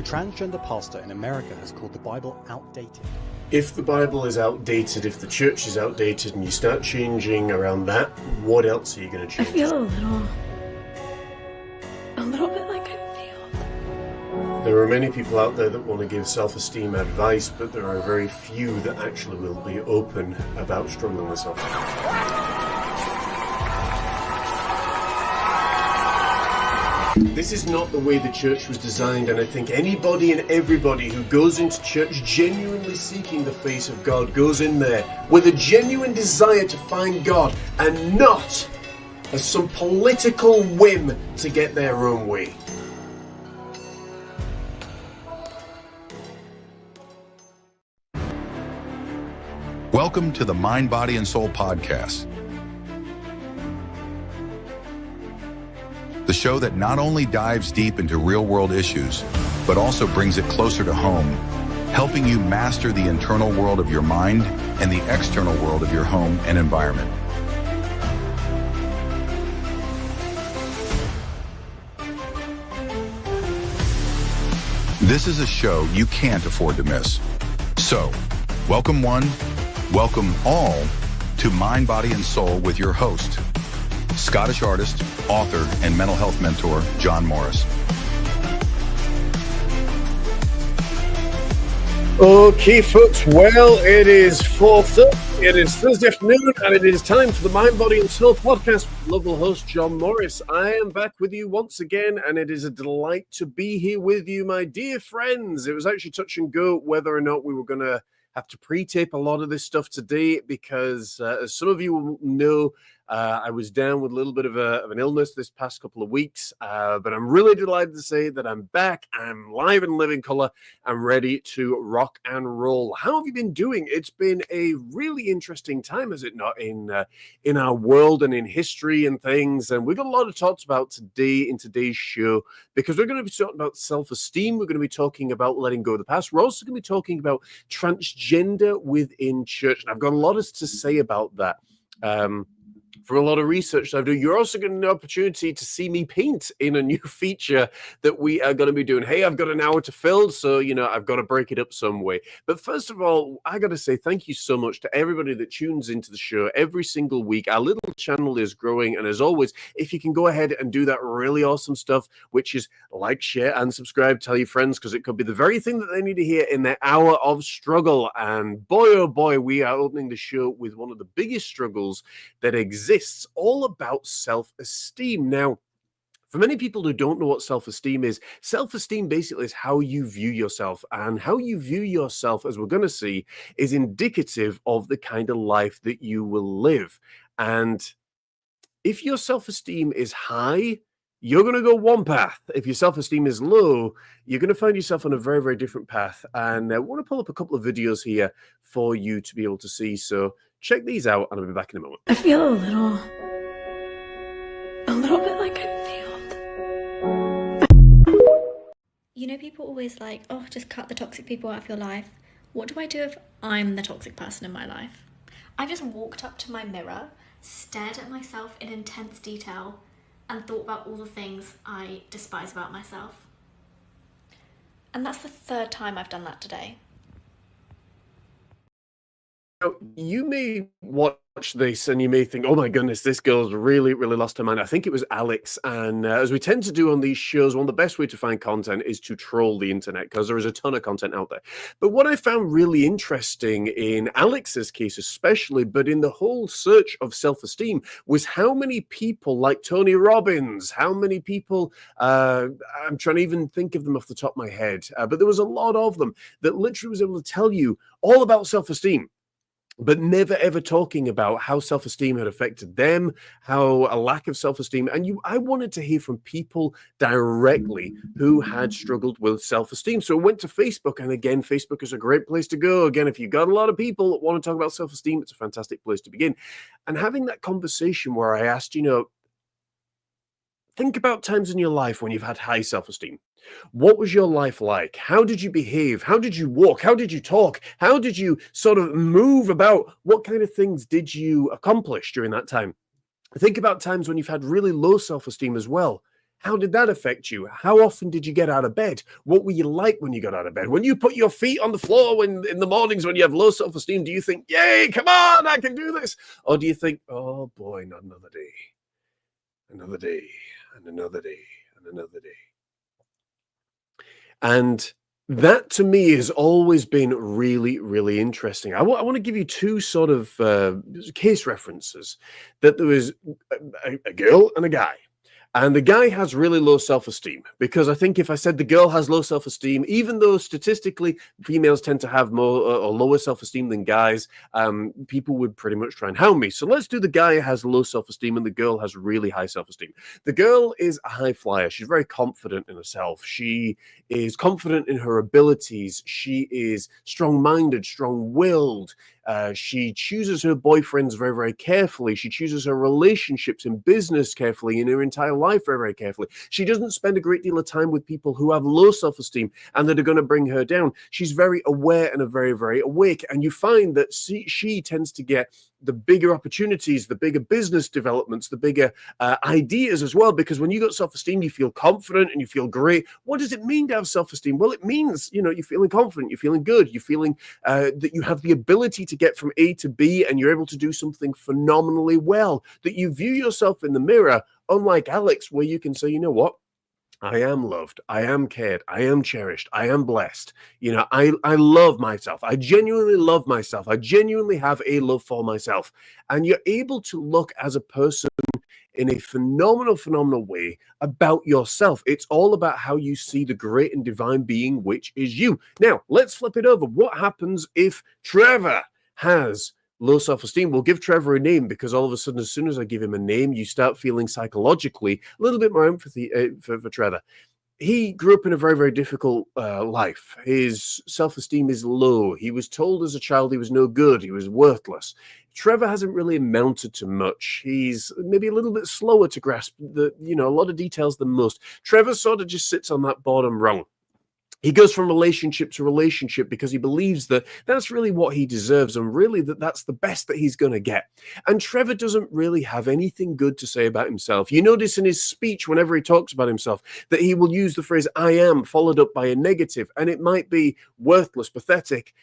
A transgender pastor in America has called the Bible outdated. If the Bible is outdated, if the church is outdated, and you start changing around that, what else are you going to change? I feel a little bit like I'm failed. There are many people out there that want to give self-esteem advice, but there are very few that actually will be open about struggling with self-esteem. This is not the way the church was designed, and I think anybody and everybody who goes into church genuinely seeking the face of God goes in there with a genuine desire to find God and not as some political whim to get their own way. Welcome to the Mind, Body, and Soul podcast. The show that not only dives deep into real-world issues, but also brings it closer to home, helping you master the internal world of your mind and the external world of your home and environment. This is a show you can't afford to miss. So, welcome one, welcome all to Mind, Body, and Soul with your host, Scottish artist, author, and mental health mentor, John Morris. Okay, folks, well, it is 4:30, it is Thursday afternoon, and it is time for the Mind, Body, and Soul podcast with local host John Morris. I am back with you once again, and it is a delight to be here with you, my dear friends. It was actually touch and go whether or not we were going to have to pre-tape a lot of this stuff today because, as some of you will know, I was down with a little bit of an illness this past couple of weeks, but I'm really delighted to say that I'm back. I'm live in living color. I'm ready to rock and roll. How have you been doing? It's been a really interesting time, is it not, in our world and in history and things. And we've got a lot of talks about today in today's show because we're going to be talking about self-esteem. We're going to be talking about letting go of the past. We're also going to be talking about transgender within church. And I've got a lot to say about that. For a lot of research that I've done. You're also getting an opportunity to see me paint in a new feature that we are going to be doing. Hey, I've got an hour to fill, so, I've got to break it up some way. But first of all, I got to say thank you so much to everybody that tunes into the show every single week. Our little channel is growing, and as always, if you can go ahead and do that really awesome stuff, which is like, share, and subscribe, tell your friends, because it could be the very thing that they need to hear in their hour of struggle. And boy, oh boy, we are opening the show with one of the biggest struggles that exists, all about self-esteem. Now, for many people who don't know what self-esteem basically is how you view yourself, and how you view yourself, as we're going to see, is indicative of the kind of life that you will live. And if your self-esteem is high, you're going to go one path. If your self-esteem is low, you're going to find yourself on a very, very different path. And I want to pull up a couple of videos here for you to be able to see. So check these out, and I'll be back in a moment. I feel a little bit like I'm failed. People always like, oh, just cut the toxic people out of your life. What do I do if I'm the toxic person in my life? I just walked up to my mirror, stared at myself in intense detail, and thought about all the things I despise about myself. And that's the third time I've done that today. Now, you may watch this and you may think, oh my goodness, this girl's really, really lost her mind. I think it was Alex. And as we tend to do on these shows, one of the best way to find content is to troll the internet, because there is a ton of content out there. But what I found really interesting in Alex's case especially, but in the whole search of self-esteem, was how many people like Tony Robbins, how many people, I'm trying to even think of them off the top of my head, but there was a lot of them that literally was able to tell you all about self-esteem, but never ever talking about how self-esteem had affected them, how a lack of self-esteem. And I wanted to hear from people directly who had struggled with self-esteem. So I went to Facebook, and again, Facebook is a great place to go. Again, if you've got a lot of people that want to talk about self-esteem, it's a fantastic place to begin. And having that conversation where I asked, think about times in your life when you've had high self-esteem. What was your life like? How did you behave? How did you walk? How did you talk? How did you sort of move about? What kind of things did you accomplish during that time? Think about times when you've had really low self-esteem as well. How did that affect you? How often did you get out of bed? What were you like when you got out of bed? When you put your feet on the floor in the mornings when you have low self-esteem, do you think, yay, come on, I can do this? Or do you think, oh boy, not another day, and another day, and another day. And that to me has always been really, really interesting. I want to give you two sort of case references that there was a girl and a guy. And the guy has really low self-esteem, because I think if I said the girl has low self-esteem, even though statistically females tend to have more or lower self-esteem than guys, people would pretty much try and hound me. So let's do the guy who has low self-esteem and the girl has really high self-esteem. The girl is a high flyer. She's very confident in herself. She is confident in her abilities. She is strong-minded, strong-willed. She chooses her boyfriends very, very carefully. She chooses her relationships in business carefully, in her entire life very, very carefully. She doesn't spend a great deal of time with people who have low self-esteem and that are going to bring her down. She's very aware and very, very awake. And you find that she tends to get the bigger opportunities, the bigger business developments, the bigger ideas as well. Because when you got self-esteem, you feel confident and you feel great. What does it mean to have self-esteem? Well, it means, you're feeling confident, you're feeling good, you're feeling that you have the ability to get from A to B and you're able to do something phenomenally well, that you view yourself in the mirror, unlike Alex, where you can say, you know what? I am loved. I am cared. I am cherished. I am blessed. I love myself. I genuinely love myself. I genuinely have a love for myself. And you're able to look as a person in a phenomenal way about yourself. It's all about how you see the great and divine being, which is you. Now, let's flip it over. What happens if Trevor has low self-esteem? We'll give Trevor a name, because all of a sudden, as soon as I give him a name, you start feeling psychologically a little bit more empathy for Trevor. He grew up in a very, very difficult life. His self-esteem is low. He was told as a child he was no good. He was worthless. Trevor hasn't really amounted to much. He's maybe a little bit slower to grasp a lot of details than most. Trevor sort of just sits on that bottom rung. He goes from relationship to relationship because he believes that that's really what he deserves, and really that's the best that he's going to get. And Trevor doesn't really have anything good to say about himself. You notice in his speech, whenever he talks about himself, that he will use the phrase "I am" followed up by a negative, and it might be worthless, pathetic,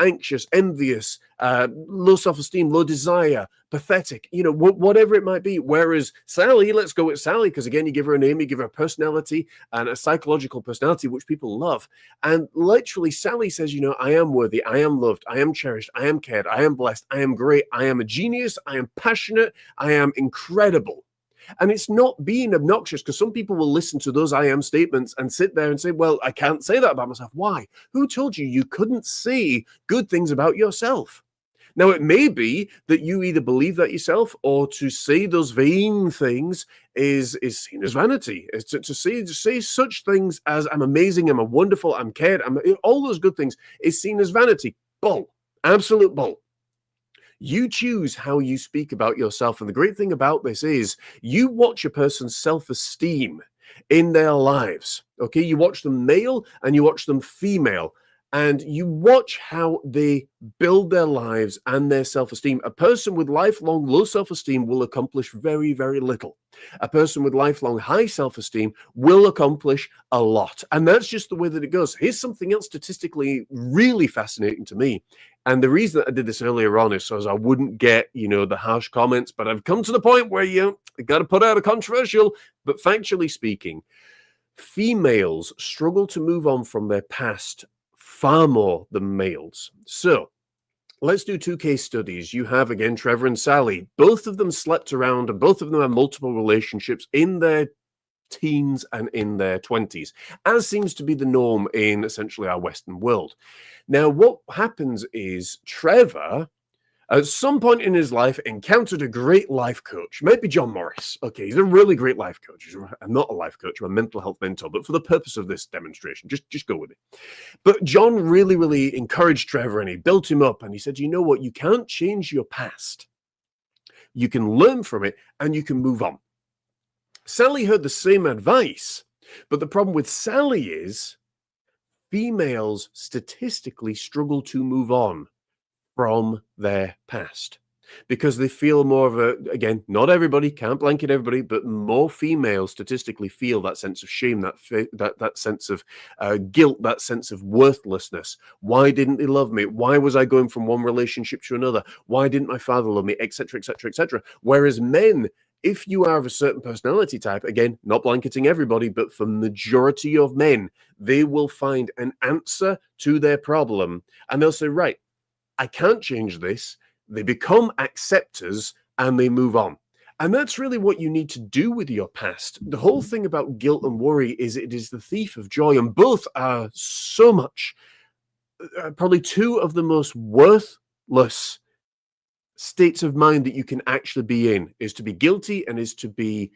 anxious, envious, low self-esteem, low desire, pathetic, whatever it might be. Whereas Sally, let's go with Sally, because again, you give her a name, you give her a personality and a psychological personality, which people love. And literally, Sally says, I am worthy, I am loved, I am cherished, I am cared, I am blessed, I am great, I am a genius, I am passionate, I am incredible. And it's not being obnoxious, because some people will listen to those I am statements and sit there and say, well, I can't say that about myself. Why? Who told you you couldn't say good things about yourself? Now, it may be that you either believe that yourself, or to say those vain things is seen as vanity. Is to say such things as I'm amazing, I'm wonderful, I'm cared, all those good things is seen as vanity. Bull. Absolute bull. You choose how you speak about yourself. And the great thing about this is you watch a person's self-esteem in their lives. Okay, you watch them male and you watch them female. And you watch how they build their lives and their self-esteem. A person with lifelong low self-esteem will accomplish very, very little. A person with lifelong high self-esteem will accomplish a lot. And that's just the way that it goes. Here's something else statistically really fascinating to me. And the reason that I did this earlier on is so as I wouldn't get, the harsh comments. But I've come to the point where you got to put out a controversial, but factually speaking, females struggle to move on from their past far more than males. So let's do two case studies. You have, again, Trevor and Sally. Both of them slept around and both of them have multiple relationships in their teens and in their 20s, as seems to be the norm in essentially our Western world. Now, what happens is Trevor, at some point in his life, encountered a great life coach. Maybe John Morris. Okay, he's a really great life coach. I'm not a life coach, I'm a mental health mentor, but for the purpose of this demonstration, just go with it. But John really, really encouraged Trevor, and he built him up, and he said, you know what? You can't change your past. You can learn from it, and you can move on. Sally heard the same advice, but the problem with Sally is females statistically struggle to move on from their past. because they feel more of a, again, not everybody, can't blanket everybody, but more females statistically feel that sense of shame, that sense of guilt, that sense of worthlessness. Why didn't they love me? Why was I going from one relationship to another? Why didn't my father love me? Etc., etc., etc. Whereas men, if you are of a certain personality type, again, not blanketing everybody, but for majority of men, they will find an answer to their problem and they'll say, right, I can't change this. They become acceptors and they move on. And that's really what you need to do with your past. The whole thing about guilt and worry is it is the thief of joy, and both are so much, probably two of the most worthless states of mind that you can actually be in, is to be guilty and is to be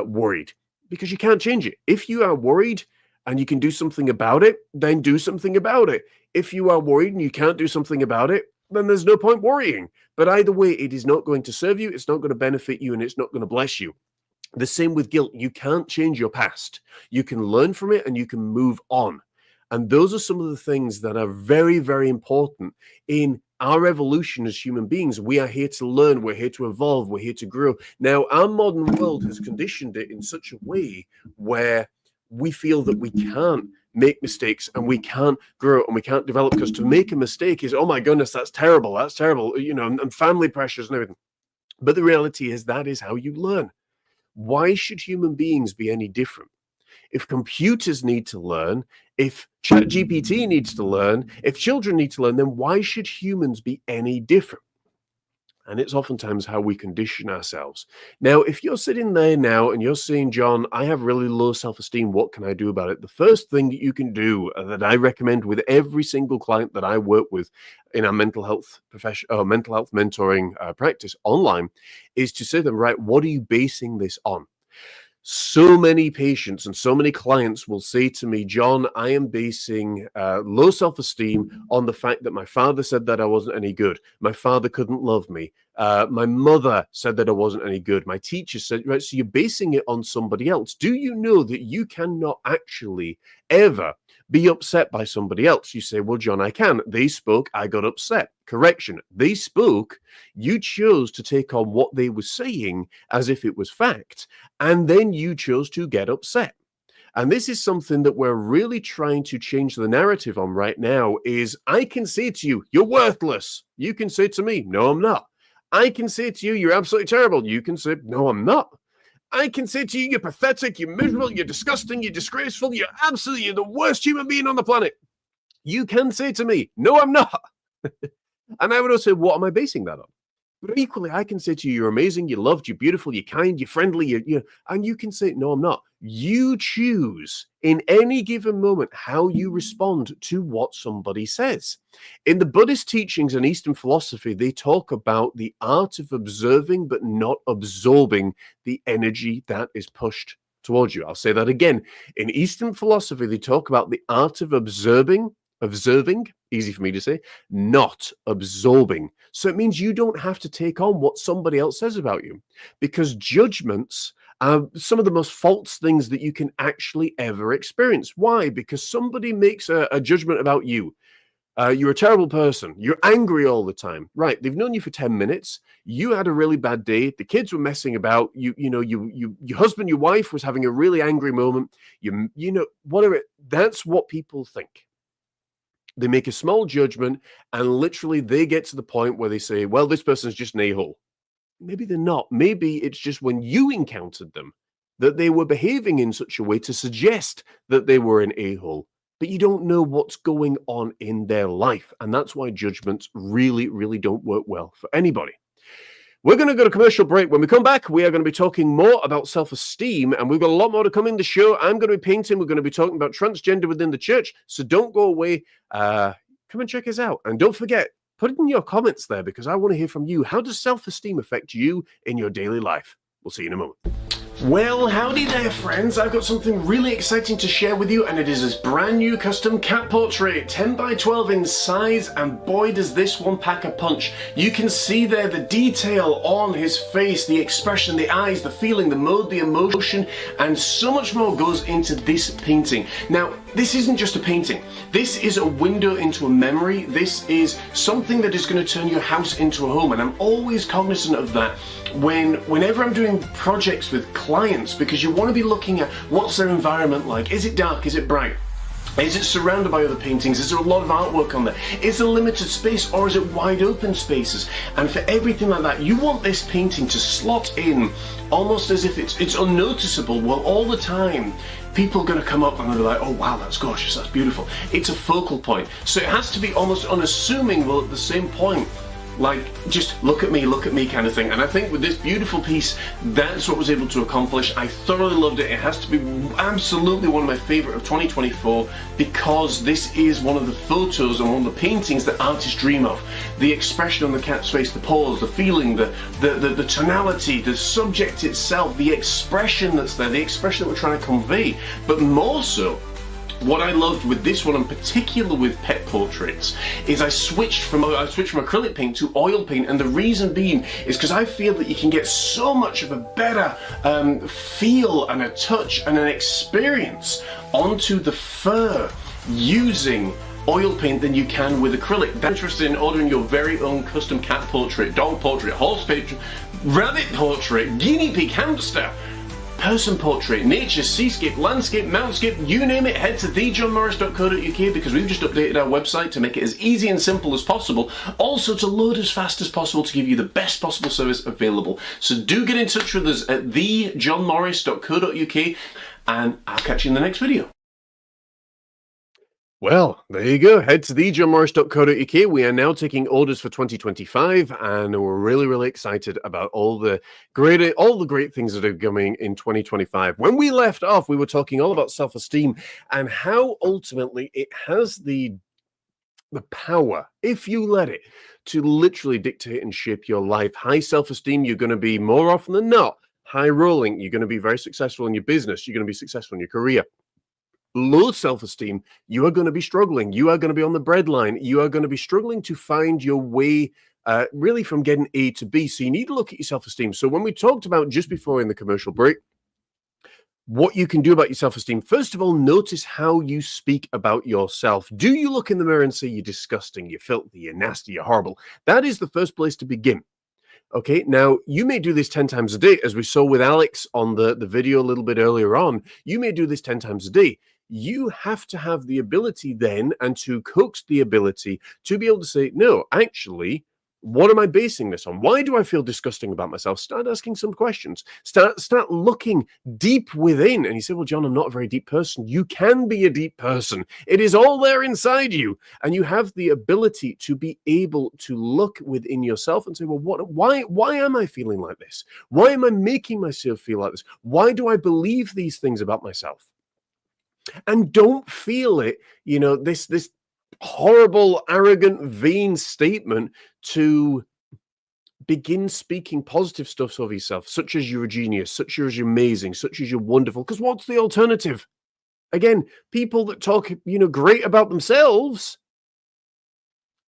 worried, because you can't change it. If you are worried and you can do something about it, then do something about it. If you are worried and you can't do something about it, then there's no point worrying. But either way, it is not going to serve you, it's not going to benefit you, and it's not going to bless you. The same with guilt. You can't change your past. You can learn from it and you can move on. And those are some of the things that are very, very important in our evolution as human beings. We are here to learn, we're here to evolve, we're here to grow. Now, our modern world has conditioned it in such a way where we feel that we can't make mistakes and we can't grow and we can't develop, because to make a mistake is, oh my goodness, that's terrible, you know, and family pressures and everything. But the reality is that is how you learn. Why should human beings be any different? If computers need to learn, if ChatGPT needs to learn, if children need to learn, then why should humans be any different? And it's oftentimes how we condition ourselves. Now, if you're sitting there now and you're saying, John, I have really low self-esteem, what can I do about it? The first thing that you can do, that I recommend with every single client that I work with in our mental health mentoring practice online, is to say to them, right, what are you basing this on? So many patients and so many clients will say to me, John, I am basing low self-esteem on the fact that my father said that I wasn't any good. My father couldn't love me. My mother said that I wasn't any good. My teacher said, right, so you're basing it on somebody else. Do you know that you cannot actually ever be upset by somebody else? You say, well, John, I can. They spoke, I got upset. Correction. They spoke, you chose to take on what they were saying as if it was fact, and then you chose to get upset. And this is something that we're really trying to change the narrative on right now, is I can say to you, you're worthless. You can say to me, no, I'm not. I can say to you, you're absolutely terrible. You can say, no, I'm not. I can say to you, you're pathetic, you're miserable, you're disgusting, you're disgraceful, you're the worst human being on the planet. You can say to me, no, I'm not. And I would also say, what am I basing that on? But equally, I can say to you, you're amazing, you're loved, you're beautiful, you're kind, you're friendly, and you can say, no, I'm not. You choose in any given moment how you respond to what somebody says. In the Buddhist teachings and Eastern philosophy, they talk about the art of observing but not absorbing the energy that is pushed towards you. I'll say that again. In Eastern philosophy, they talk about the art of observing, easy for me to say, not absorbing. So it means you don't have to take on what somebody else says about you, because judgments are some of the most false things that you can actually ever experience. Why? Because somebody makes a judgment about you. You're a terrible person. You're angry all the time. Right. They've known you for 10 minutes. You had a really bad day. The kids were messing about. Your husband, your wife was having a really angry moment. Whatever. That's what people think. They make a small judgment and literally they get to the point where they say, well, this person's just an a-hole. Maybe they're not. Maybe it's just when you encountered them that they were behaving in such a way to suggest that they were an a-hole. But you don't know what's going on in their life. And that's why judgments really, really don't work well for anybody. We're going to go to commercial break. When we come back, we are going to be talking more about self-esteem, and we've got a lot more to come in the show. I'm going to be painting. We're going to be talking about transgender within the church. So don't go away. Come and check us out. And don't forget, put it in your comments there, because I want to hear from you. How does self-esteem affect you in your daily life? We'll see you in a moment. Well, howdy there, friends. I've got something really exciting to share with you, and it is this brand new custom cat portrait, 10 by 12 in size, and boy does this one pack a punch. You can see there the detail on his face, the expression, the eyes, the feeling, the mode, the emotion, and so much more goes into this painting. Now, this isn't just a painting. This is a window into a memory. This is something that is going to turn your house into a home, and I'm always cognizant of that whenever I'm doing projects with clients, because you want to be looking at what's their environment like. Is it dark? Is it bright? Is it surrounded by other paintings? Is there a lot of artwork on there? Is it limited space, or is it wide open spaces? And for everything like that, you want this painting to slot in almost as if it's unnoticeable. Well, all the time, people are going to come up and they're like, oh wow, that's gorgeous, that's beautiful. It's a focal point. So it has to be almost unassuming, while at the same point, like, just look at me kind of thing. And I think with this beautiful piece, that's what I was able to accomplish. I thoroughly loved it. It has to be absolutely one of my favorite of 2024, because this is one of the photos and one of the paintings that artists dream of. The expression on the cat's face, the pose, the feeling, the tonality, the subject itself, the expression that's there, the expression that we're trying to convey. But more so, what I loved with this one, in particular with pet portraits, is I switched from acrylic paint to oil paint, and the reason being is because I feel that you can get so much of a better feel and a touch and an experience onto the fur using oil paint than you can with acrylic. If you're interested in ordering your very own custom cat portrait, dog portrait, horse portrait, rabbit portrait, guinea pig, hamster, person portrait, nature, seascape, landscape, mountscape, you name it, head to thejohnmorris.co.uk, because we've just updated our website to make it as easy and simple as possible, also to load as fast as possible to give you the best possible service available. So do get in touch with us at thejohnmorris.co.uk, and I'll catch you in the next video. Well, there you go. Head to thejohnmorris.co.uk. We are now taking orders for 2025, and we're really, really excited about all the great things that are coming in 2025. When we left off, we were talking all about self-esteem and how ultimately it has the power, if you let it, to literally dictate and shape your life. High self-esteem, you're going to be more often than not high rolling. You're going to be very successful in your business. You're going to be successful in your career. Low self-esteem, you are going to be struggling. You are going to be on the breadline. You are going to be struggling to find your way really from getting A to B. So you need to look at your self-esteem. So when we talked about just before in the commercial break, what you can do about your self-esteem, first of all, notice how you speak about yourself. Do you look in the mirror and say you're disgusting, you're filthy, you're nasty, you're horrible? That is the first place to begin. Okay, now you may do this 10 times a day, as we saw with Alex on the video a little bit earlier on. You may do this 10 times a day. You have to have the ability then, and to coax the ability to be able to say, no, actually, what am I basing this on? Why do I feel disgusting about myself? Start asking some questions. Start looking deep within. And you say, well, John, I'm not a very deep person. You can be a deep person. It is all there inside you. And you have the ability to be able to look within yourself and say, well, why am I feeling like this? Why am I making myself feel like this? Why do I believe these things about myself? And don't feel it, this horrible, arrogant, vain statement to begin speaking positive stuff over yourself, such as you're a genius, such as you're amazing, such as you're wonderful. Because what's the alternative? Again, people that talk, great about themselves,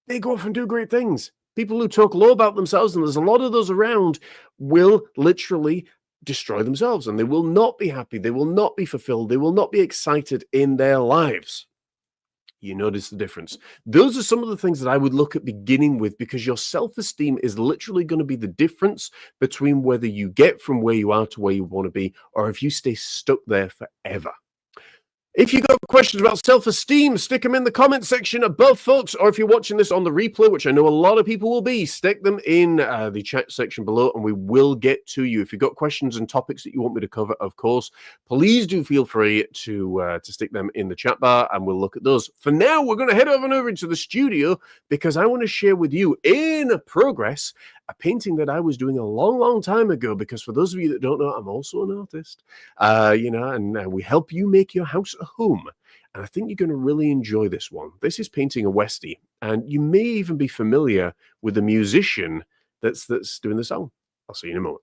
they go off and do great things. People who talk low about themselves, and there's a lot of those around, will literally destroy themselves, and they will not be happy. They will not be fulfilled. They will not be excited in their lives. You notice the difference. Those are some of the things that I would look at beginning with, because your self-esteem is literally going to be the difference between whether you get from where you are to where you want to be, or if you stay stuck there forever. If you've got questions about self-esteem, stick them in the comment section above, folks. Or if you're watching this on the replay, which I know a lot of people will be, stick them in the chat section below, and we will get to you. If you've got questions and topics that you want me to cover, of course, please do feel free to stick them in the chat bar, and we'll look at those. For now, we're going to head over into the studio, because I want to share with you in progress a painting that I was doing a long, long time ago, because for those of you that don't know, I'm also an artist, and we help you make your house a home. And I think you're going to really enjoy this one. This is painting a Westie, and you may even be familiar with the musician that's doing the song. I'll see you in a moment.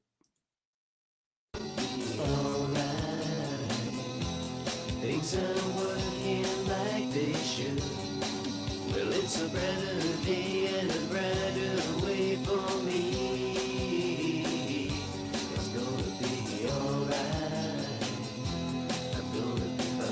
Things are working like they should. Well, it's a brighter day and a brighter way for me. It's gonna be alright. I'm gonna be fine.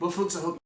Well, folks, I hope.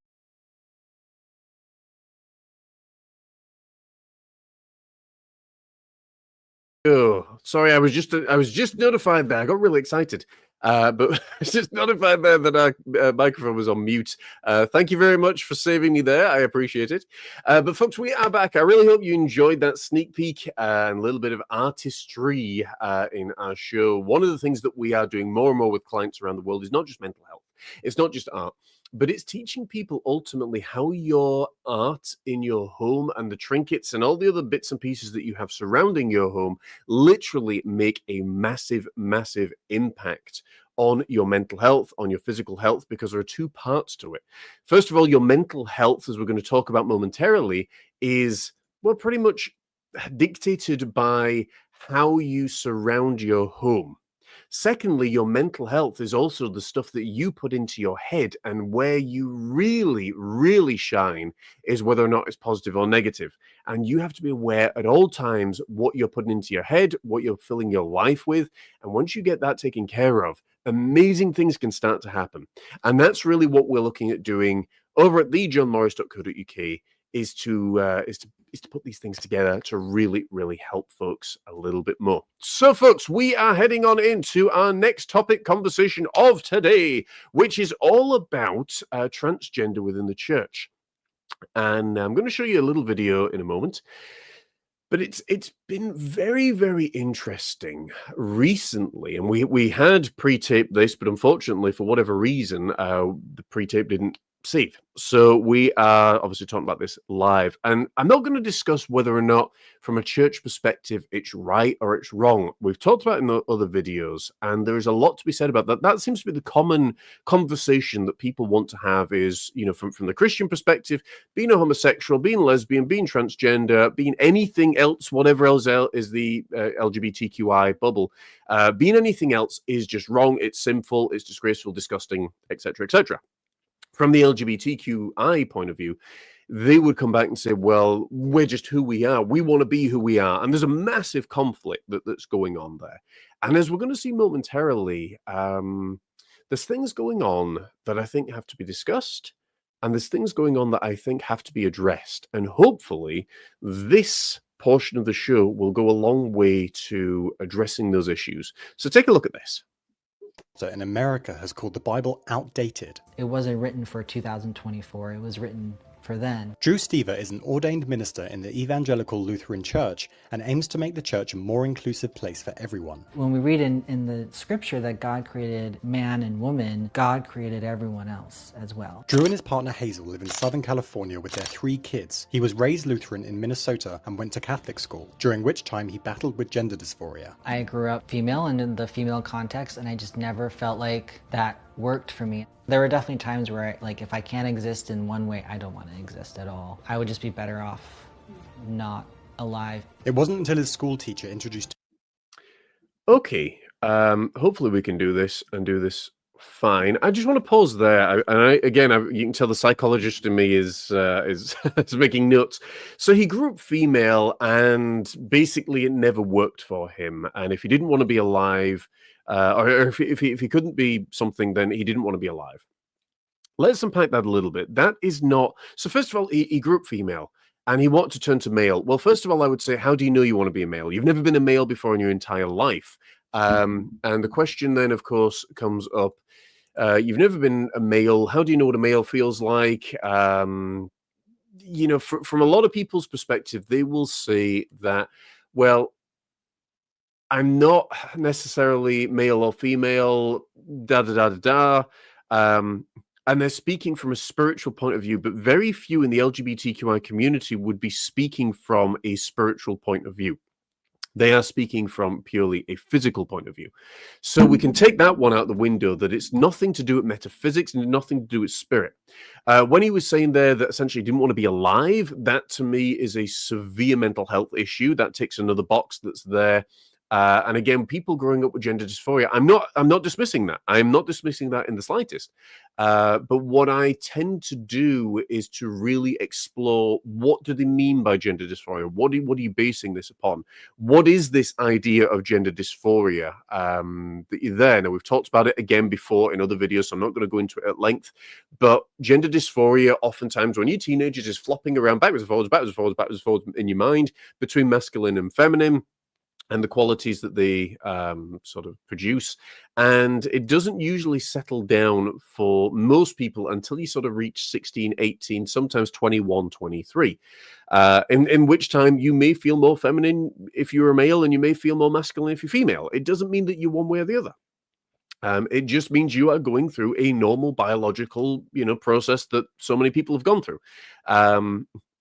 Oh, sorry, I was just notified there. I got really excited. But I was just notified there that our microphone was on mute. Thank you very much for saving me there. I appreciate it. But folks, we are back. I really hope you enjoyed that sneak peek and a little bit of artistry in our show. One of the things that we are doing more and more with clients around the world is not just mental health. It's not just art, but it's teaching people ultimately how your art in your home and the trinkets and all the other bits and pieces that you have surrounding your home literally make a massive, massive impact on your mental health, on your physical health, because there are two parts to it. First of all, your mental health, as we're going to talk about momentarily, is, well, pretty much dictated by how you surround your home. Secondly, your mental health is also the stuff that you put into your head, and where you really, really shine is whether or not it's positive or negative. And you have to be aware at all times what you're putting into your head, what you're filling your life with. And once you get that taken care of, amazing things can start to happen. And that's really what we're looking at doing over at thejohnmorris.co.uk is to put these things together to really, really help folks a little bit more. So, folks, we are heading on into our next topic conversation of today, which is all about transgender within the church. And I'm going to show you a little video in a moment. But it's been very, very interesting recently, and we had pre-taped this, but unfortunately, for whatever reason, the pre-tape didn't save. So we are obviously talking about this live, and I'm not going to discuss whether or not, from a church perspective, it's right or it's wrong. We've talked about it in the other videos, and there is a lot to be said about that. That seems to be the common conversation that people want to have is, from the Christian perspective, being a homosexual, being lesbian, being transgender, being anything else, whatever else is the LGBTQI bubble, being anything else is just wrong, it's sinful, it's disgraceful, disgusting, etc., etc. From the LGBTQI point of view, they would come back and say, well, we're just who we are. We want to be who we are. And there's a massive conflict that's going on there. And as we're going to see momentarily, there's things going on that I think have to be discussed. And there's things going on that I think have to be addressed. And hopefully this portion of the show will go a long way to addressing those issues. So take a look at this. In America has called the Bible outdated. It wasn't written for 2024, it was written for then. Drew Stever is an ordained minister in the Evangelical Lutheran Church and aims to make the church a more inclusive place for everyone. When we read in the scripture that God created man and woman, God created everyone else as well. Drew and his partner Hazel live in Southern California with their 3 kids. He was raised Lutheran in Minnesota and went to Catholic school, during which time he battled with gender dysphoria. I grew up female and in the female context, and I just never felt like that worked for me. There were definitely times where, if I can't exist in one way, I don't want to exist at all. I would just be better off not alive. It wasn't until his school teacher introduced... Okay, hopefully we can do this and do this fine. I just want to pause there. You can tell the psychologist in me is making notes. So he grew up female, and basically it never worked for him. And if he didn't want to be alive, or if he couldn't be something, then he didn't want to be alive. Let's unpack that a little bit. That is not... So first of all, he grew up female, and he wanted to turn to male. Well, first of all, I would say, how do you know you want to be a male? You've never been a male before in your entire life. And the question then, of course, comes up, you've never been a male. How do you know what a male feels like? From a lot of people's perspective, they will say that, well, I'm not necessarily male or female, and they're speaking from a spiritual point of view, but very few in the LGBTQI community would be speaking from a spiritual point of view. They are speaking from purely a physical point of view. So we can take that one out the window, that it's nothing to do with metaphysics and nothing to do with spirit. When he was saying there that essentially he didn't want to be alive, that to me is a severe mental health issue. That ticks another box that's there. And again, people growing up with gender dysphoria, I'm not dismissing that. I'm not dismissing that in the slightest. But what I tend to do is to really explore, what do they mean by gender dysphoria? What are you basing this upon? What is this idea of gender dysphoria that you're there? Now, we've talked about it again before in other videos, so I'm not going to go into it at length. But gender dysphoria, oftentimes when you're teenagers, is flopping around backwards and forwards, backwards and forwards, backwards and forwards in your mind between masculine and feminine, and the qualities that they sort of produce. And it doesn't usually settle down for most people until you sort of reach 16, 18, sometimes 21, 23, in which time you may feel more feminine if you're a male, and you may feel more masculine if you're female. It doesn't mean that you're one way or the other. It just means you are going through a normal biological, process that so many people have gone through.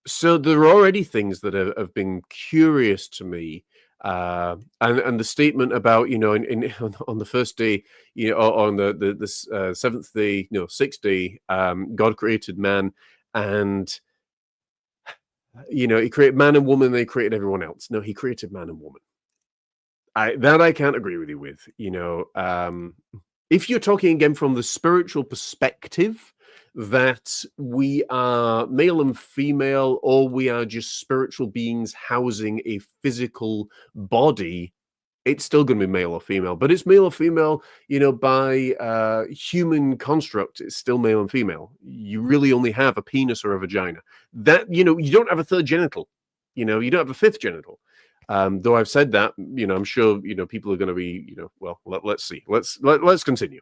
So there are already things that have been curious to me. And the statement about, on the first day, or on the seventh day, sixth day, God created man, and he created man and woman, and he created everyone else. No, he created man and woman. I can't agree with you with. If you're talking again from the spiritual perspective, that we are male and female, or we are just spiritual beings housing a physical body, it's still going to be male or female. But it's male or female, by human construct, it's still male and female. You really only have a penis or a vagina. That, you don't have a third genital. You don't have a fifth genital. Though I've said that, I'm sure, people are going to be, well, let's see. Let's continue.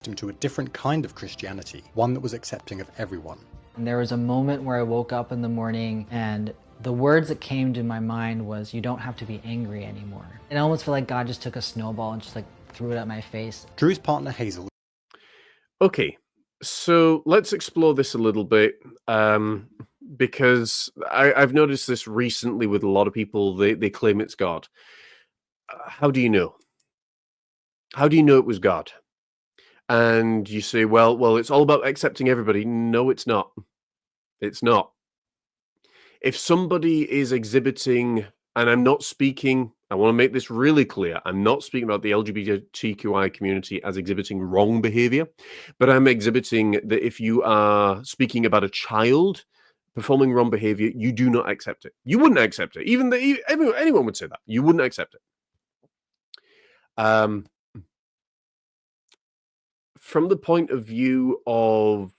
Him to a different kind of Christianity, one that was accepting of everyone. And there was a moment where I woke up in the morning, and the words that came to my mind was, you don't have to be angry anymore. And I almost feel like God just took a snowball and just like threw it at my face. Drew's partner Hazel. Okay, so let's explore this a little bit, because I've noticed this recently with a lot of people. They claim it's God. How do you know? How do you know it was God? And you say, well, it's all about accepting everybody. No, it's not. It's not. If somebody is exhibiting, and I'm not speaking, I want to make this really clear, I'm not speaking about the LGBTQI community as exhibiting wrong behavior, but I'm exhibiting that if you are speaking about a child performing wrong behavior, you do not accept it. You wouldn't accept it. Anyone would say that. You wouldn't accept it. From the point of view of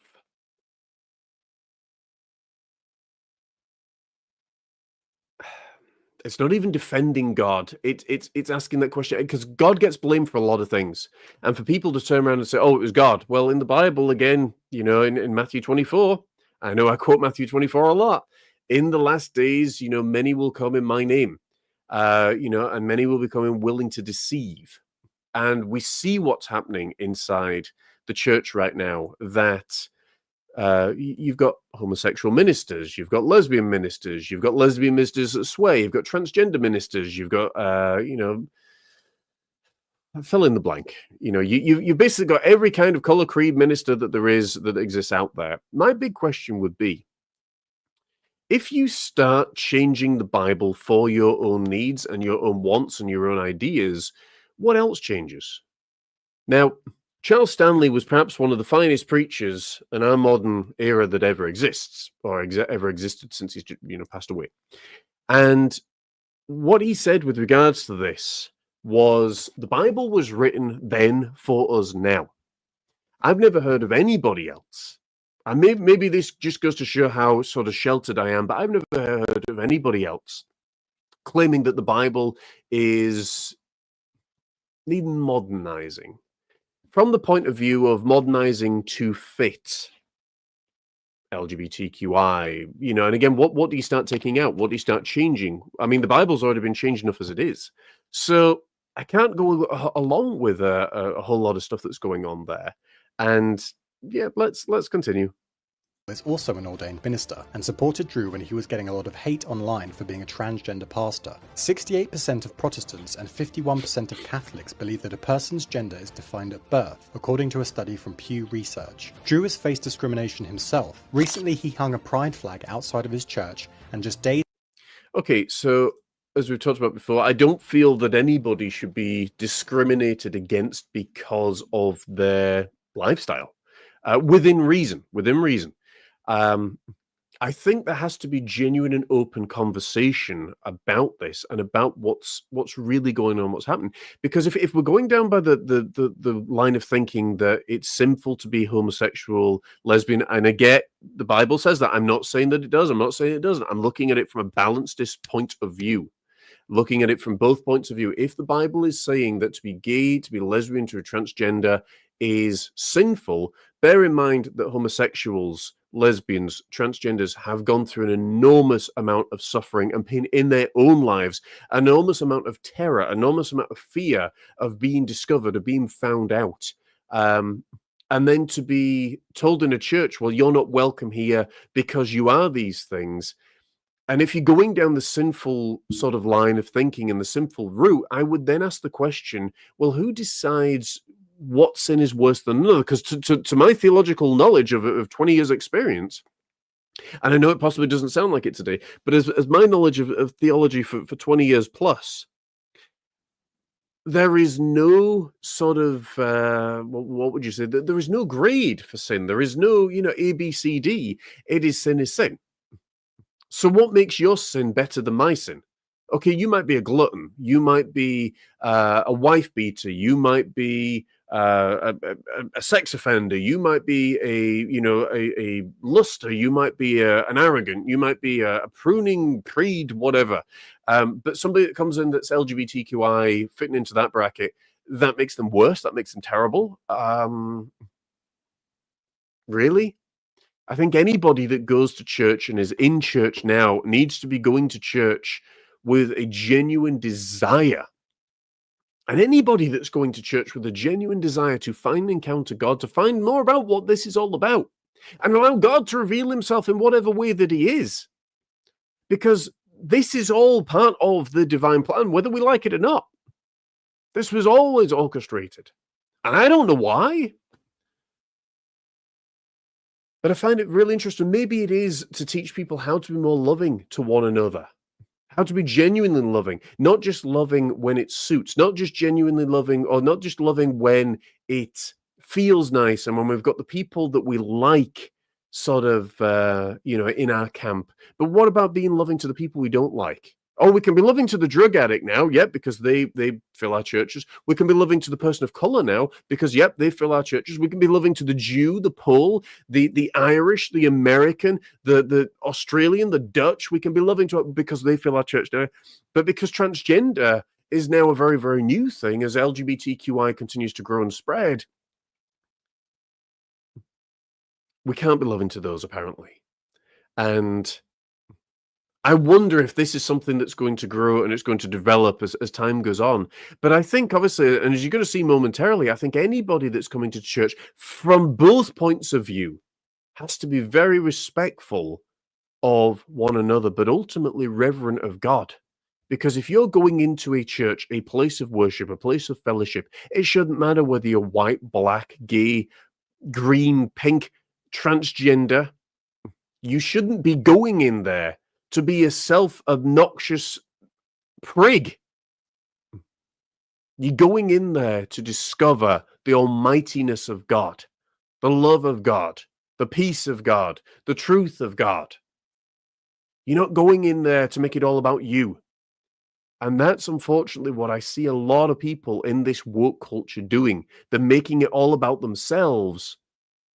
it's not even defending God. It's asking that question, because God gets blamed for a lot of things. And for people to turn around and say, oh, it was God. Well, in the Bible, again, in Matthew 24, I know I quote Matthew 24 a lot. In the last days, many will come in my name, and many will be coming willing to deceive. And we see what's happening inside the church right now, that you've got homosexual ministers, you've got lesbian ministers, you've got lesbian ministers that sway, you've got transgender ministers, you've got, fill in the blank. You've basically got every kind of color creed minister that exists out there. My big question would be, if you start changing the Bible for your own needs and your own wants and your own ideas, what else changes? Now, Charles Stanley was perhaps one of the finest preachers in our modern era that ever exists, or ever existed since he's passed away. And what he said with regards to this was, the Bible was written then for us now. I've never heard of anybody else. And maybe this just goes to show how sort of sheltered I am, but I've never heard of anybody else claiming that the Bible is needing modernizing. From the point of view of modernizing to fit LGBTQI, and again, what do you start taking out? What do you start changing? I mean, the Bible's already been changed enough as it is. So I can't go along with a whole lot of stuff that's going on there. And yeah, let's continue. Is also an ordained minister and supported Drew when he was getting a lot of hate online for being a transgender pastor. 68% of Protestants and 51% of Catholics believe that a person's gender is defined at birth, according to a study from Pew Research. Drew has faced discrimination himself. Recently, he hung a pride flag outside of his church, and just days... Okay, so as we've talked about before, I don't feel that anybody should be discriminated against because of their lifestyle, within reason. Within reason. I think there has to be genuine and open conversation about this and about what's really going on, what's happening. Because if we're going down by the line of thinking that it's sinful to be homosexual, lesbian, and I get the Bible says that. I'm not saying that it does. I'm not saying it doesn't. I'm looking at it from a balanced point of view. Looking at it from both points of view. If the Bible is saying that to be gay, to be lesbian, to be transgender is sinful, bear in mind that homosexuals, lesbians, transgenders have gone through an enormous amount of suffering and pain in their own lives, an enormous amount of terror, an enormous amount of fear of being discovered, of being found out. And then to be told in a church, well, you're not welcome here because you are these things. And if you're going down the sinful sort of line of thinking and the sinful route, I would then ask the question, well, who decides what sin is worse than another? Because to my theological knowledge of 20 years experience, and I know it possibly doesn't sound like it today, but as my knowledge of theology for 20 years plus, there is no sort of, what would you say? There is no grade for sin. There is no, A, B, C, D. It is sin is sin. So what makes your sin better than my sin? Okay, you might be a glutton. You might be a wife beater. You might be a sex offender. You might be a luster. You might be an arrogant. You might be a pruning creed, whatever. But somebody that comes in that's LGBTQI fitting into that bracket, that makes them worse. That makes them terrible. Really? I think anybody that goes to church and is in church now needs to be going to church with a genuine desire. And anybody that's going to church with a genuine desire to find and encounter God, to find more about what this is all about, and allow God to reveal himself in whatever way that he is. Because this is all part of the divine plan, whether we like it or not. This was always orchestrated. And I don't know why. But I find it really interesting. Maybe it is to teach people how to be more loving to one another, how to be genuinely loving, not just loving when it suits, not just genuinely loving, or not just loving when it feels nice and when we've got the people that we like sort of, in our camp. But what about being loving to the people we don't like? Oh, we can be loving to the drug addict now, yep, because they fill our churches. We can be loving to the person of color now because, yep, they fill our churches. We can be loving to the Jew, the Pole, the Irish, the American, the Australian, the Dutch. We can be loving to it because they fill our church now. But because transgender is now a very, very new thing as LGBTQI continues to grow and spread, we can't be loving to those, apparently. And I wonder if this is something that's going to grow and it's going to develop as time goes on. But I think, obviously, and as you're going to see momentarily, I think anybody that's coming to church from both points of view has to be very respectful of one another, but ultimately reverent of God. Because if you're going into a church, a place of worship, a place of fellowship, it shouldn't matter whether you're white, black, gay, green, pink, transgender. You shouldn't be going in there to be a self-obnoxious prig. You're going in there to discover the almightiness of God, the love of God, the peace of God, the truth of God. You're not going in there to make it all about you. And that's unfortunately what I see a lot of people in this woke culture doing. They're making it all about themselves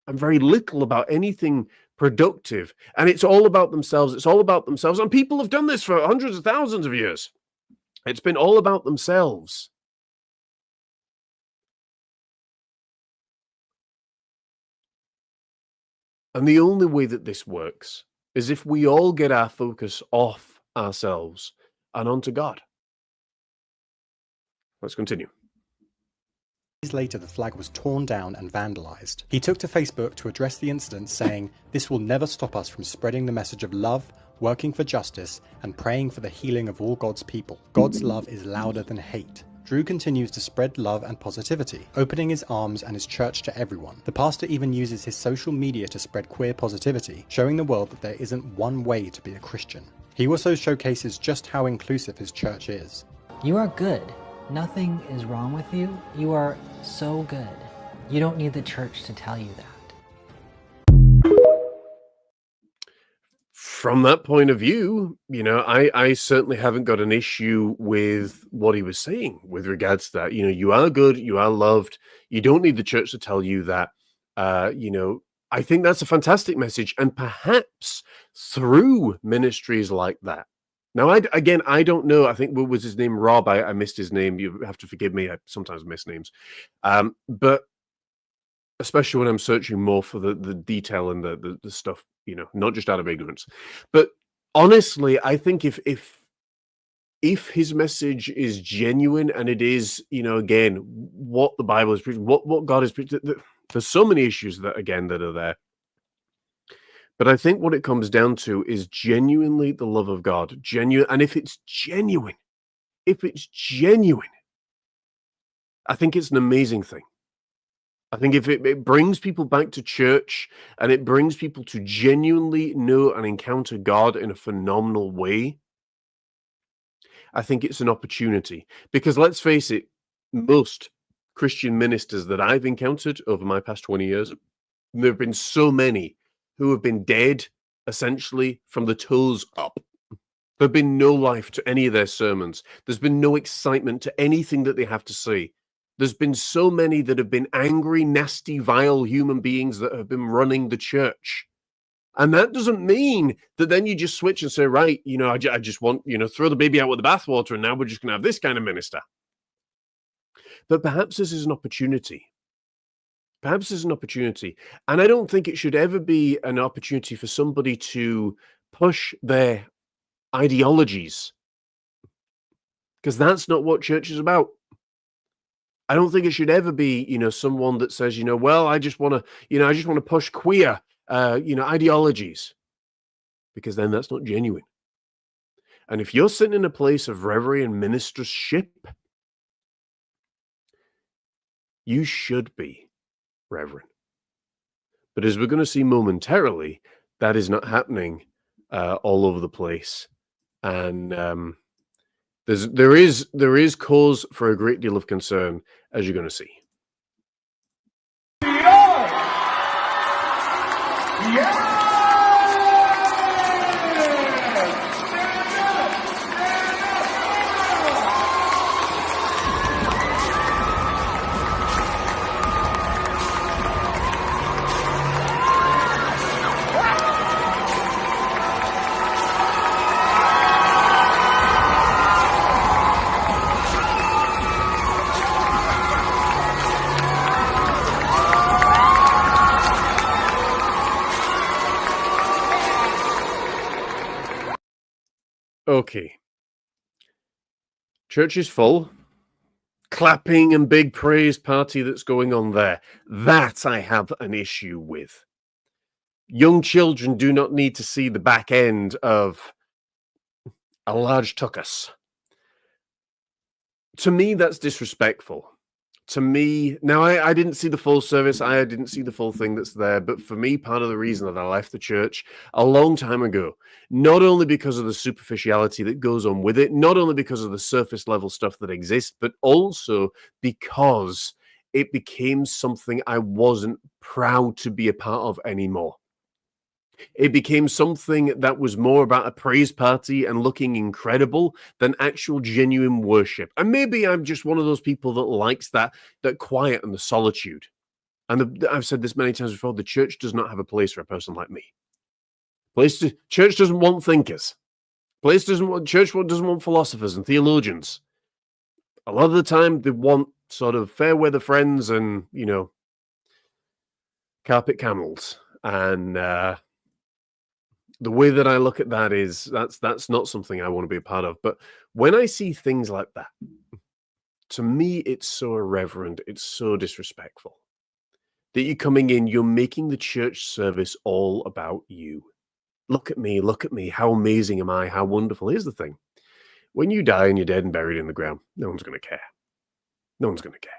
and very little about anything productive. And it's all about themselves. It's all about themselves. And people have done this for hundreds of thousands of years. It's been all about themselves. And the only way that this works is if we all get our focus off ourselves and onto God. Let's continue. Days later, the flag was torn down and vandalized. He took to Facebook to address the incident, saying, "This will never stop us from spreading the message of love, working for justice, and praying for the healing of all God's people. God's love is louder than hate." Drew continues to spread love and positivity, opening his arms and his church to everyone. The pastor even uses his social media to spread queer positivity, showing the world that there isn't one way to be a Christian. He also showcases just how inclusive his church is. You are good. Nothing is wrong with you. You are so good. You don't need the church to tell you that. From that point of view, I certainly haven't got an issue with what he was saying with regards to that. You are good, you are loved. You don't need the church to tell you that. I think that's a fantastic message, and perhaps through ministries like that. Now, I don't know. I think what was his name, Rob? I missed his name. You have to forgive me. I sometimes miss names, but especially when I'm searching more for the detail and the stuff, not just out of ignorance. But honestly, I think if his message is genuine, and it is, again, what the Bible is preaching, what God is preaching, there's so many issues that are there. But I think what it comes down to is genuinely the love of God, genuine. And if it's genuine, I think it's an amazing thing. I think if it brings people back to church, and it brings people to genuinely know and encounter God in a phenomenal way, I think it's an opportunity. Because let's face it, most Christian ministers that I've encountered over my past 20 years, there have been so many who have been dead, essentially, from the toes up. There's been no life to any of their sermons. There's been no excitement to anything that they have to say. There's been so many that have been angry, nasty, vile human beings that have been running the church. And that doesn't mean that then you just switch and say, right, I just want, throw the baby out with the bathwater, and now we're just going to have this kind of minister. But perhaps this is an opportunity. Perhaps there's an opportunity. And I don't think it should ever be an opportunity for somebody to push their ideologies, because that's not what church is about. I don't think it should ever be, someone that says, well, I just want to push queer, ideologies, because then that's not genuine. And if you're sitting in a place of reverie and ministership, you should be reverent. But as we're going to see momentarily, that is not happening all over the place. And there is cause for a great deal of concern, as you're going to see. Okay. Church is full. Clapping and big praise party that's going on there. That I have an issue with. Young children do not need to see the back end of a large tuchus. To me, that's disrespectful. To me, now I didn't see the full service. I didn't see the full thing that's there. But for me, part of the reason that I left the church a long time ago, not only because of the superficiality that goes on with it, not only because of the surface level stuff that exists, but also because it became something I wasn't proud to be a part of anymore. It became something that was more about a praise party and looking incredible than actual genuine worship. And maybe I'm just one of those people that likes that quiet and the solitude. And I've said this many times before, the church does not have a place for a person like me. Church doesn't want thinkers. Church doesn't want philosophers and theologians. A lot of the time they want sort of fair weather friends and, carpet camels. And the way that I look at that is that's not something I want to be a part of. But when I see things like that, to me, it's so irreverent. It's so disrespectful that you're coming in, you're making the church service all about you. Look at me. How amazing am I? How wonderful. Here's the thing. When you die and you're dead and buried in the ground, no one's going to care. No one's going to care.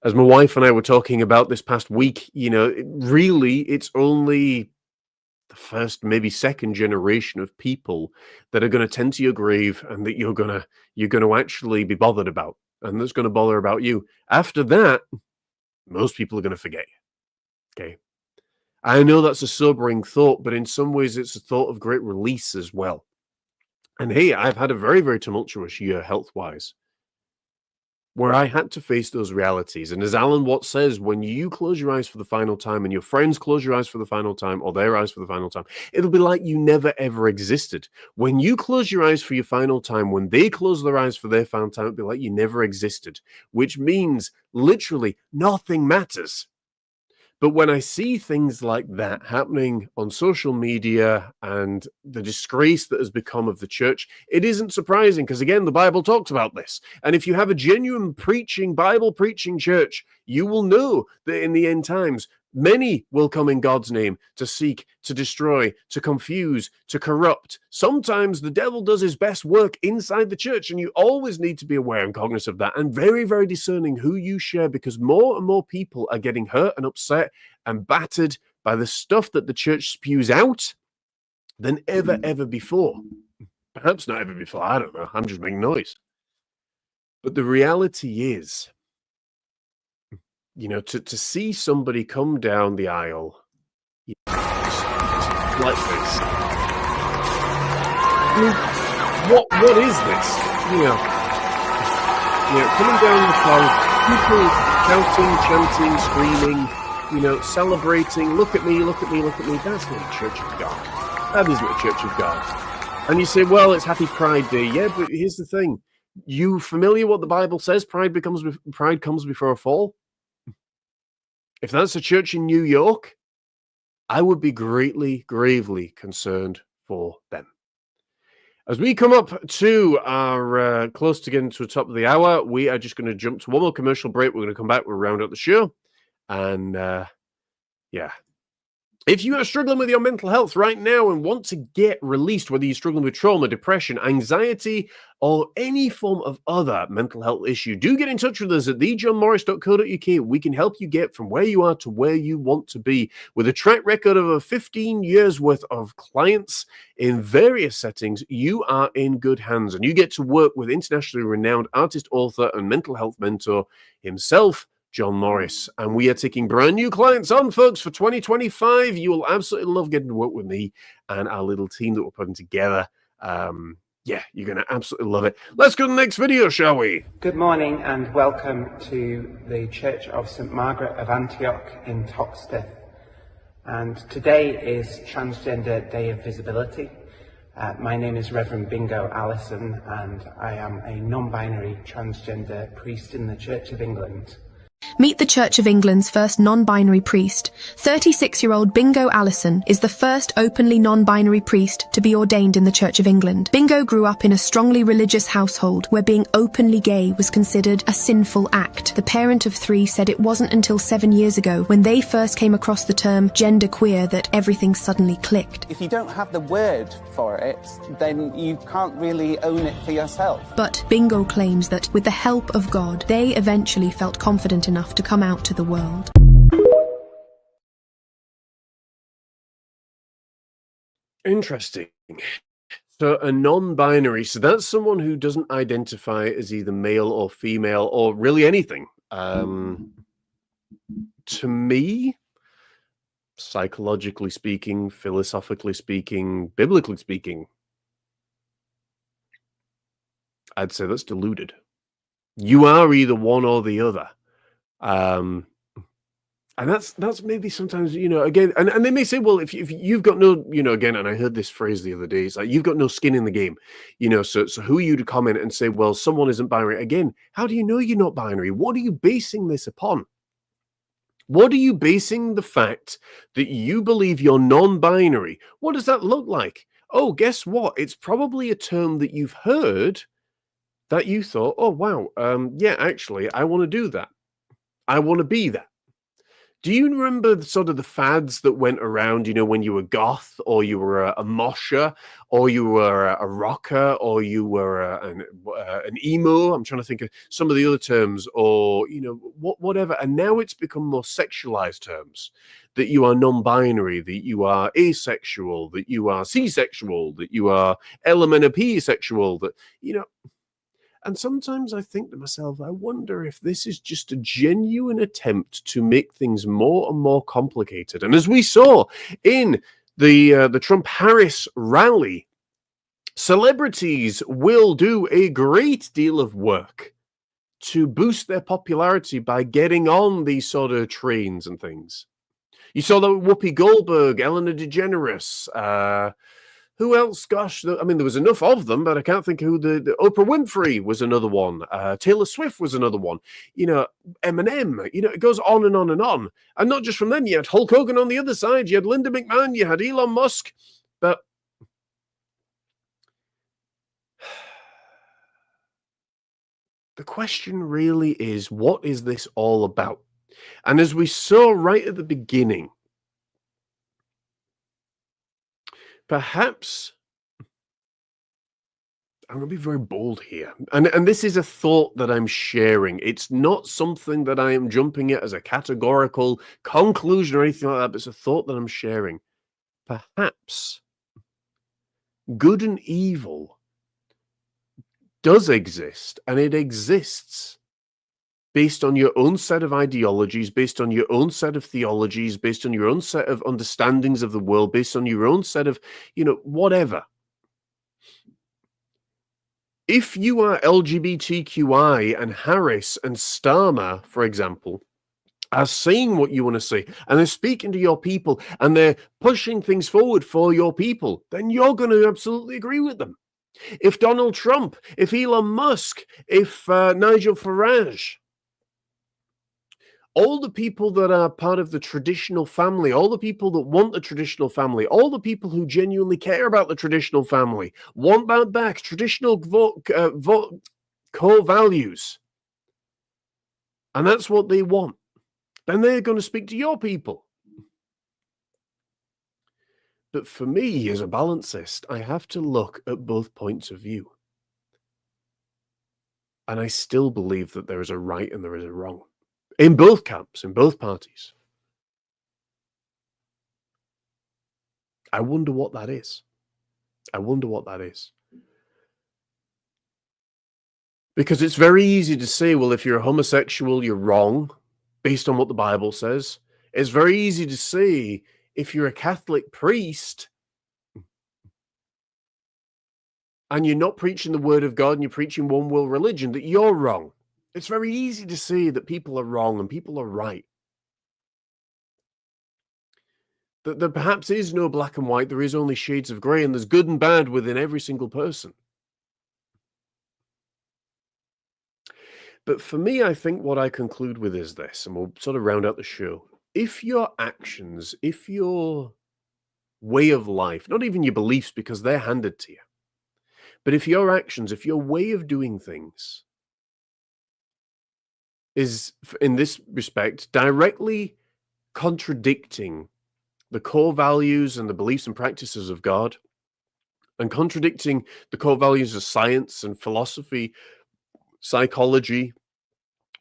As my wife and I were talking about this past week, really, it's only the first, maybe second generation of people that are going to tend to your grave and that you're going to actually be bothered about, and that's going to bother about you. After that, most people are going to forget you. Okay. I know that's a sobering thought, but in some ways it's a thought of great release as well. And hey, I've had a very, very tumultuous year health-wise, where I had to face those realities. And as Alan Watts says, when you close your eyes for the final time and your friends close your eyes for the final time, or their eyes for the final time, it'll be like you never ever existed. When you close your eyes for your final time, when they close their eyes for their final time, it'll be like you never existed, which means literally nothing matters. But when I see things like that happening on social media and the disgrace that has become of the church, it isn't surprising because, again, the Bible talks about this. And if you have a genuine Bible preaching church, you will know that in the end times, many will come in God's name to seek, to destroy, to confuse, to corrupt. Sometimes the devil does his best work inside the church, and you always need to be aware and cognizant of that, and very, very discerning who you share, because more and more people are getting hurt and upset and battered by the stuff that the church spews out than ever before. Perhaps not ever before, I don't know. I'm just making noise. But the reality is, to see somebody come down the aisle like this. I mean, what is this? Coming down the front, people shouting, chanting, screaming, celebrating, look at me, look at me, look at me. That's not a church of God. That isn't a church of God. And you say, well, it's Happy Pride Day. Yeah, but here's the thing. You familiar what the Bible says? Pride comes before a fall. If that's a church in New York, I would be gravely concerned for them. As we come up to our close to getting to the top of the hour, we are just going to jump to one more commercial break. We're going to come back, we'll round out the show. And yeah. If you are struggling with your mental health right now and want to get released, whether you're struggling with trauma, depression, anxiety, or any form of other mental health issue, do get in touch with us at thejohnmorris.co.uk. We can help you get from where you are to where you want to be. With a track record of over 15 years worth of clients in various settings, you are in good hands, and you get to work with internationally renowned artist, author, and mental health mentor himself, John Morris. And we are taking brand new clients on, folks, for 2025. You will absolutely love getting to work with me and our little team that we're putting together. Yeah, you're going to absolutely love it. Let's go to the next video, shall we? Good morning and welcome to the Church of St. Margaret of Antioch in Toxteth. And today is Transgender Day of Visibility. My name is Reverend Bingo Allison, and I am a non-binary transgender priest in the Church of England. Meet the Church of England's first non-binary priest. 36-year-old Bingo Allison is the first openly non-binary priest to be ordained in the Church of England. Bingo grew up in a strongly religious household where being openly gay was considered a sinful act. The parent of 3 said it wasn't until 7 years ago, when they first came across the term genderqueer, that everything suddenly clicked. If you don't have the word for it, then you can't really own it for yourself. But Bingo claims that with the help of God, they eventually felt confident enough to come out to the world. Interesting. So a non-binary, so that's someone who doesn't identify as either male or female or really anything. To me, psychologically speaking, philosophically speaking, biblically speaking, I'd say that's deluded. You are either one or the other. And that's maybe sometimes, again, and they may say, well, if you've got no, again, and I heard this phrase the other day, it's like, you've got no skin in the game, so who are you to comment and say, well, someone isn't binary? Again, how do you know you're not binary? What are you basing this upon? What are you basing the fact that you believe you're non-binary? What does that look like? Oh, guess what? It's probably a term that you've heard that you thought, oh, wow, yeah, actually, I want to do that. I want to be that. Do you remember sort of the fads that went around, when you were goth, or you were a mosher, or you were a rocker, or you were an emo? I'm trying to think of some of the other terms, or, whatever. And now it's become more sexualized terms, that you are non-binary, that you are asexual, that you are C-sexual, that you are LMNP sexual, that, and sometimes I think to myself, I wonder if this is just a genuine attempt to make things more and more complicated. And as we saw in the Trump-Harris rally, celebrities will do a great deal of work to boost their popularity by getting on these sort of trains and things. You saw that with Whoopi Goldberg, Ellen DeGeneres, who else? Gosh, there was enough of them, but I can't think who the Oprah Winfrey was another one. Taylor Swift was another one. Eminem. It goes on and on and on. And not just from them. You had Hulk Hogan on the other side. You had Linda McMahon. You had Elon Musk. But the question really is, what is this all about? And as we saw right at the beginning, perhaps I'm going to be very bold here. And this is a thought that I'm sharing. It's not something that I am jumping at as a categorical conclusion or anything like that, but it's a thought that I'm sharing. Perhaps good and evil does exist, and it exists based on your own set of ideologies, based on your own set of theologies, based on your own set of understandings of the world, based on your own set of, whatever. If you are LGBTQI and Harris and Starmer, for example, are saying what you want to say, and they're speaking to your people, and they're pushing things forward for your people, then you're going to absolutely agree with them. If Donald Trump, if Elon Musk, if Nigel Farage, all the people that are part of the traditional family, all the people that want the traditional family, all the people who genuinely care about the traditional family, want that back, traditional core values, and that's what they want, then they're going to speak to your people. But for me, as a balancist, I have to look at both points of view. And I still believe that there is a right and there is a wrong. In both camps, in both parties. I wonder what that is. I wonder what that is. Because it's very easy to say, well, if you're a homosexual, you're wrong, based on what the Bible says. It's very easy to say, if you're a Catholic priest, and you're not preaching the word of God and you're preaching one world religion, that you're wrong. It's very easy to say that people are wrong and people are right. That there perhaps is no black and white, there is only shades of grey, and there's good and bad within every single person. But for me, I think what I conclude with is this, and we'll sort of round out the show. If your actions, if your way of life, not even your beliefs because they're handed to you, but if your actions, if your way of doing things is, in this respect, directly contradicting the core values and the beliefs and practices of God, and contradicting the core values of science and philosophy, psychology,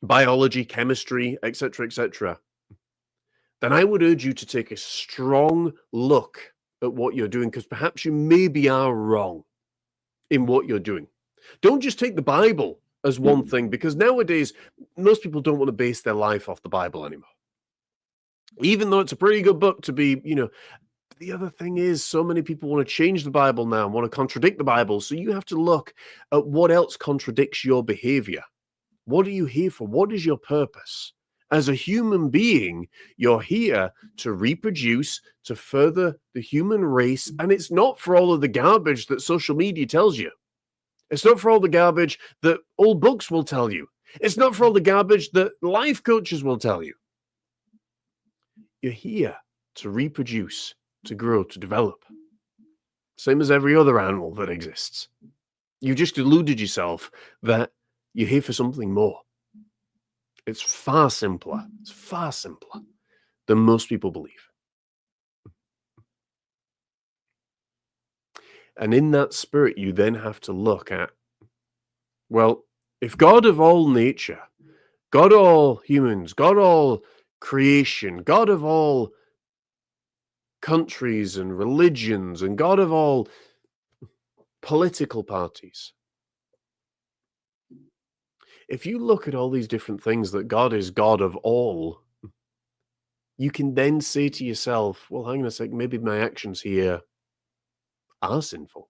biology, chemistry, etc., then I would urge you to take a strong look at what you're doing, because perhaps you maybe are wrong in what you're doing. Don't just take the Bible as one thing, because nowadays most people don't want to base their life off the Bible anymore. Even though it's a pretty good book to be, the other thing is so many people want to change the Bible now and want to contradict the Bible. So you have to look at what else contradicts your behavior. What are you here for? What is your purpose? As a human being, you're here to reproduce, to further the human race. And it's not for all of the garbage that social media tells you. It's not for all the garbage that old books will tell you. It's not for all the garbage that life coaches will tell you. You're here to reproduce, to grow, to develop. Same as every other animal that exists. You just deluded yourself that you're here for something more. It's far simpler. It's far simpler. than most people believe. And in that spirit, you then have to look at, well, if God of all nature, God of all humans, God of all creation, God of all countries and religions, and God of all political parties, if you look at all these different things that God is God of all, you can then say to yourself, well, hang on a sec, maybe my actions here are sinful.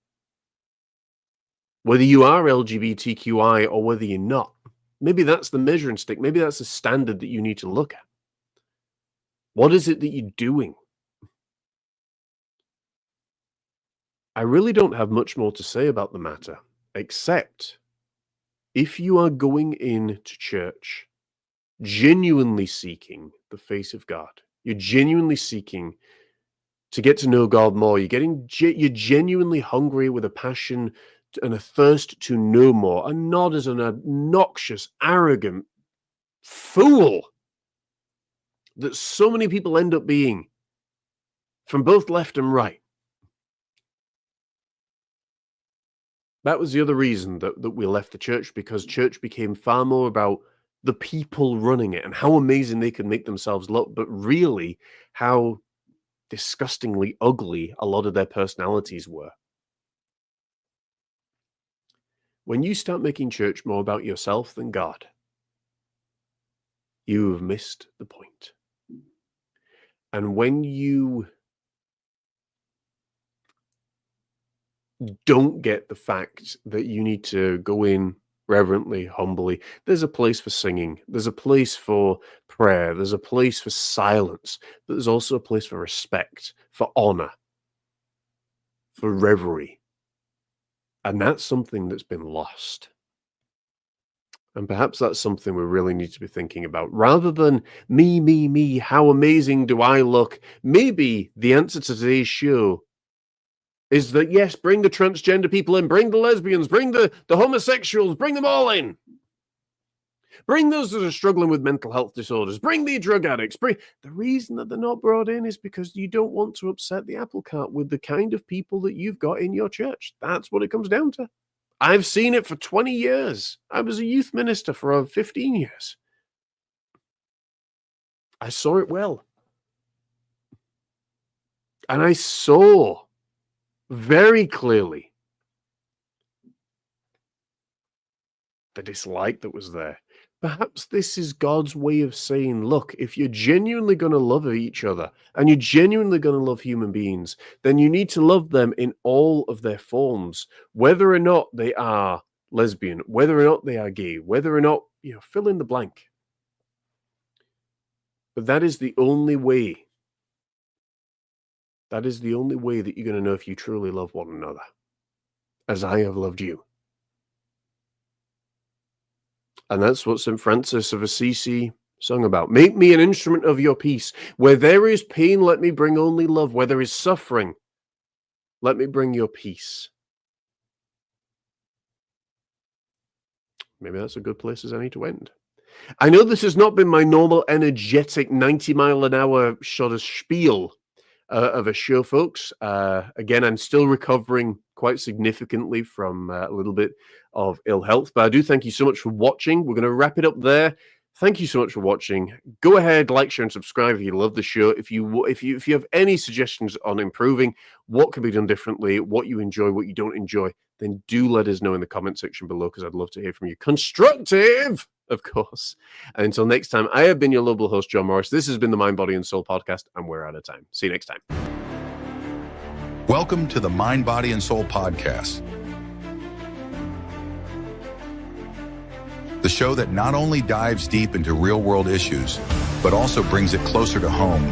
Whether you are LGBTQI or whether you're not, maybe that's the measuring stick. Maybe that's the standard that you need to look at. What is it that you're doing? I really don't have much more to say about the matter, except if you are going into church genuinely seeking the face of God, you're genuinely seeking to get to know God more, you're genuinely hungry with a passion and a thirst to know more, and not as an obnoxious, arrogant fool that so many people end up being from both left and right. That was the other reason that we left the church, because church became far more about the people running it and how amazing they could make themselves look, but really how disgustingly ugly a lot of their personalities were. When you start making church more about yourself than God, you have missed the point. And when you don't get the fact that you need to go in reverently, humbly, there's a place for singing, there's a place for prayer, there's a place for silence, but there's also a place for respect, for honor, for reverie. And that's something that's been lost. And perhaps that's something we really need to be thinking about. Rather than me, how amazing do I look? Maybe the answer to today's show is that, yes, bring the transgender people in, bring the lesbians, bring the homosexuals, bring them all in. Bring those that are struggling with mental health disorders, bring the drug addicts. The reason that they're not brought in is because you don't want to upset the apple cart with the kind of people that you've got in your church. That's what it comes down to. I've seen it for 20 years. I was a youth minister for 15 years. I saw it well. And I saw very clearly the dislike that was there. Perhaps this is God's way of saying, look, if you're genuinely going to love each other and you're genuinely going to love human beings, then you need to love them in all of their forms, whether or not they are lesbian, whether or not they are gay, whether or not, fill in the blank. But that is the only way. That is the only way that you're going to know if you truly love one another, as I have loved you. And that's what St. Francis of Assisi sung about. Make me an instrument of your peace. Where there is pain, let me bring only love. Where there is suffering, let me bring your peace. Maybe that's a good place as any to end. I know this has not been my normal energetic 90-mile-an-hour sort of spiel of a show, folks. Again, I'm still recovering quite significantly from a little bit of ill health, but I do thank you so much for watching. We're going to wrap it up there. Thank you so much for watching. Go ahead, like, share, and subscribe if you love the show. If you have any suggestions on improving, what can be done differently, what you enjoy, what you don't enjoy, then do let us know in the comment section below, because I'd love to hear from you. Constructive, of course. And until next time, I have been your global host, John Morris. This has been the Mind, Body, and Soul podcast, and we're out of time. See you next time. Welcome to the Mind, Body, and Soul podcast. The show that not only dives deep into real-world issues, but also brings it closer to home,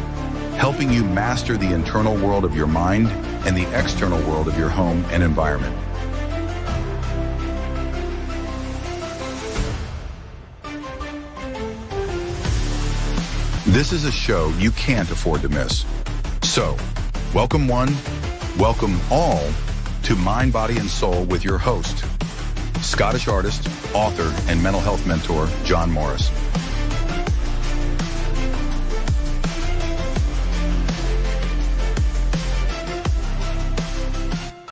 helping you master the internal world of your mind and the external world of your home and environment. This is a show you can't afford to miss. So, welcome one, welcome all to Mind, Body, and Soul with your host, Scottish artist, author, and mental health mentor, John Morris.